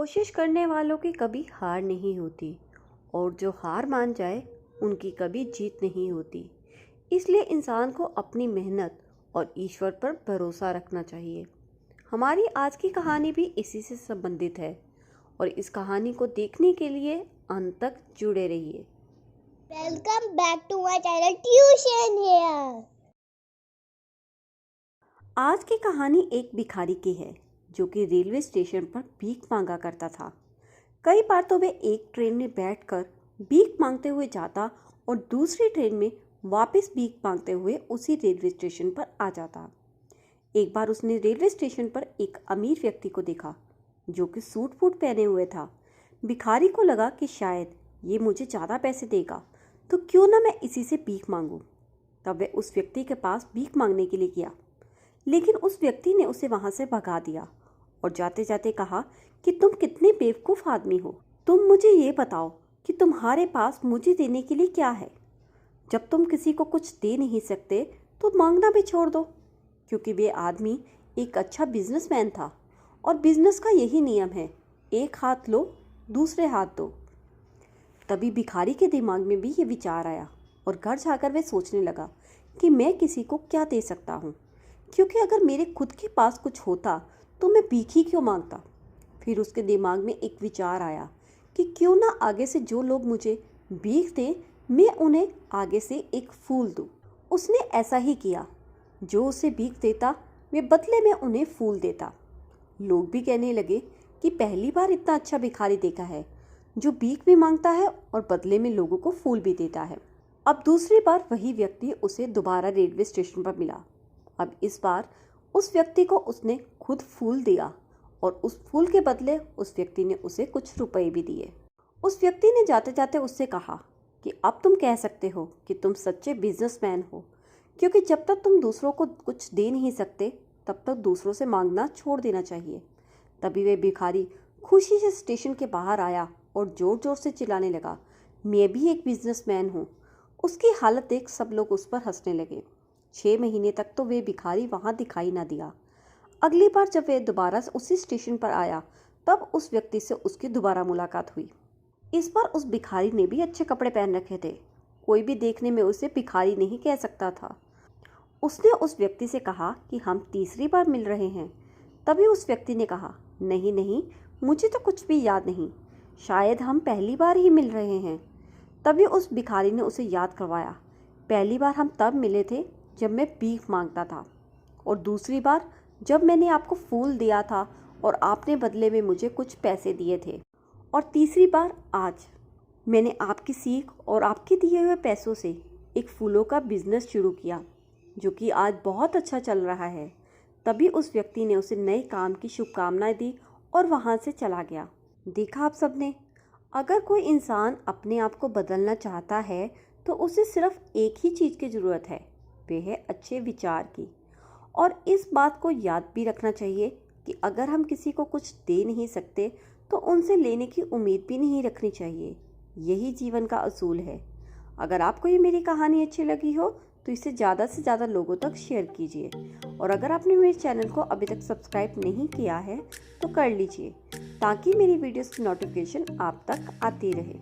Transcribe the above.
कोशिश करने वालों की कभी हार नहीं होती और जो हार मान जाए उनकी कभी जीत नहीं होती। इसलिए इंसान को अपनी मेहनत और ईश्वर पर भरोसा रखना चाहिए। हमारी आज की कहानी भी इसी से संबंधित है और इस कहानी को देखने के लिए अंत तक जुड़े रहिए। Welcome back to my channel tuition here. आज की कहानी एक भिखारी की है जो कि रेलवे स्टेशन पर भीख मांगा करता था। कई बार तो वे एक ट्रेन में बैठकर भीख मांगते हुए जाता और दूसरी ट्रेन में वापस भीख मांगते हुए उसी रेलवे स्टेशन पर आ जाता। एक बार उसने रेलवे स्टेशन पर एक अमीर व्यक्ति को देखा जो कि सूट बूट पहने हुए था। भिखारी को लगा कि शायद ये मुझे ज़्यादा पैसे देगा, तो क्यों ना मैं इसी से भीख मांगूं। तब वह उस व्यक्ति के पास भीख मांगने के लिए गया, लेकिन उस व्यक्ति ने उसे वहां से भगा दिया और जाते जाते कहा कि तुम कितने बेवकूफ़ आदमी हो। तुम मुझे ये बताओ कि तुम्हारे पास मुझे देने के लिए क्या है। जब तुम किसी को कुछ दे नहीं सकते तो मांगना भी छोड़ दो, क्योंकि वे आदमी एक अच्छा बिजनेसमैन था और बिजनेस का यही नियम है, एक हाथ लो दूसरे हाथ दो। तभी भिखारी के दिमाग में भी ये विचार आया और घर जाकर वह सोचने लगा कि मैं किसी को क्या दे सकता हूँ, क्योंकि अगर मेरे खुद के पास कुछ होता तो मैं भीख ही क्यों मांगता। फिर उसके दिमाग में एक विचार आया कि क्यों ना आगे से जो लोग मुझे भीख दें मैं उन्हें आगे से एक फूल दूं। उसने ऐसा ही किया। जो उसे भीख देता वे बदले में उन्हें फूल देता। लोग भी कहने लगे कि पहली बार इतना अच्छा भिखारी देखा है जो भीख भी मांगता है और बदले में लोगों को फूल भी देता है। अब दूसरी बार वही व्यक्ति उसे दोबारा रेलवे स्टेशन पर मिला। अब इस बार उस व्यक्ति को उसने खुद फूल दिया और उस फूल के बदले उस व्यक्ति ने उसे कुछ रुपए भी दिए। उस व्यक्ति ने जाते जाते उससे कहा कि अब तुम कह सकते हो कि तुम सच्चे बिजनेसमैन हो, क्योंकि जब तक तुम दूसरों को कुछ दे नहीं सकते तब तक दूसरों से मांगना छोड़ देना चाहिए। तभी वह भिखारी खुशी से स्टेशन के बाहर आया और जोर जोर से चिल्लाने लगा, मैं भी एक बिजनेसमैन हूँ। उसकी हालत देख सब लोग उस पर हंसने लगे। 6 महीने तक तो वे भिखारी वहां दिखाई ना दिया। अगली बार जब वह दोबारा उसी स्टेशन पर आया तब उस व्यक्ति से उसकी दोबारा मुलाकात हुई। इस बार उस भिखारी ने भी अच्छे कपड़े पहन रखे थे। कोई भी देखने में उसे भिखारी नहीं कह सकता था। उसने उस व्यक्ति से कहा कि हम तीसरी बार मिल रहे हैं। तभी उस व्यक्ति ने कहा, नहीं नहीं, मुझे तो कुछ भी याद नहीं, शायद हम पहली बार ही मिल रहे हैं। तभी उस भिखारी ने उसे याद करवाया, पहली बार हम तब मिले थे जब मैं भीख मांगता था, और दूसरी बार जब मैंने आपको फूल दिया था और आपने बदले में मुझे कुछ पैसे दिए थे, और तीसरी बार आज मैंने आपकी सीख और आपके दिए हुए पैसों से एक फूलों का बिजनेस शुरू किया जो कि आज बहुत अच्छा चल रहा है। तभी उस व्यक्ति ने उसे नए काम की शुभकामनाएं दी और वहाँ से चला गया। देखा आप सबने, अगर कोई इंसान अपने आप को बदलना चाहता है तो उसे सिर्फ एक ही चीज़ की ज़रूरत है, वे है अच्छे विचार की। और इस बात को याद भी रखना चाहिए कि अगर हम किसी को कुछ दे नहीं सकते तो उनसे लेने की उम्मीद भी नहीं रखनी चाहिए। यही जीवन का असूल है। अगर आपको ये मेरी कहानी अच्छी लगी हो तो इसे ज़्यादा से ज़्यादा लोगों तक शेयर कीजिए, और अगर आपने मेरे चैनल को अभी तक सब्सक्राइब नहीं किया है तो कर लीजिए ताकि मेरी वीडियोस की नोटिफिकेशन आप तक आती रहे।